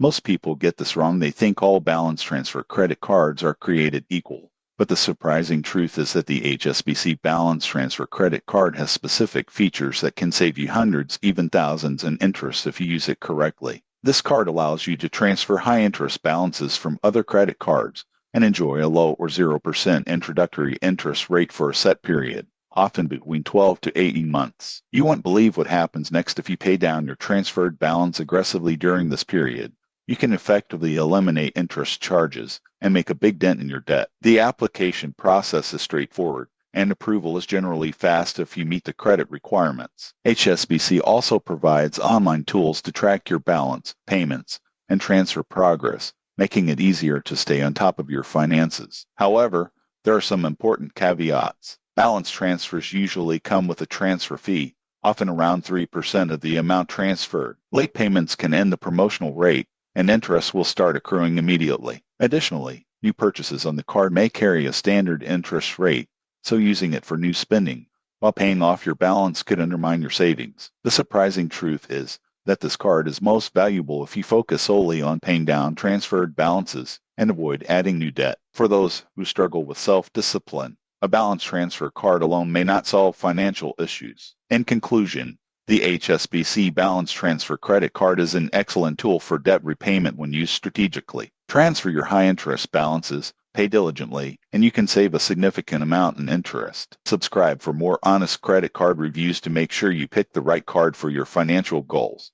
Most people get this wrong. They think all balance transfer credit cards are created equal. But the surprising truth is that the HSBC Balance Transfer Credit Card has specific features that can save you hundreds, even thousands in interest if you use it correctly. This card allows you to transfer high-interest balances from other credit cards and enjoy a low or 0% introductory interest rate for a set period, often between 12 to 18 months. You won't believe what happens next if you pay down your transferred balance aggressively during this period. You can effectively eliminate interest charges and make a big dent in your debt. The application process is straightforward, and approval is generally fast if you meet the credit requirements. HSBC also provides online tools to track your balance, payments, and transfer progress, making it easier to stay on top of your finances. However, there are some important caveats. Balance transfers usually come with a transfer fee, often around 3% of the amount transferred. Late payments can end the promotional rate, and interest will start accruing immediately. Additionally, new purchases on the card may carry a standard interest rate, so using it for new spending while paying off your balance could undermine your savings. The surprising truth is that this card is most valuable if you focus solely on paying down transferred balances and avoid adding new debt. For those who struggle with self-discipline, a balance transfer card alone may not solve financial issues. In conclusion, the HSBC Balance Transfer Credit Card is an excellent tool for debt repayment when used strategically. Transfer your high-interest balances, pay diligently, and you can save a significant amount in interest. Subscribe for more honest credit card reviews to make sure you pick the right card for your financial goals.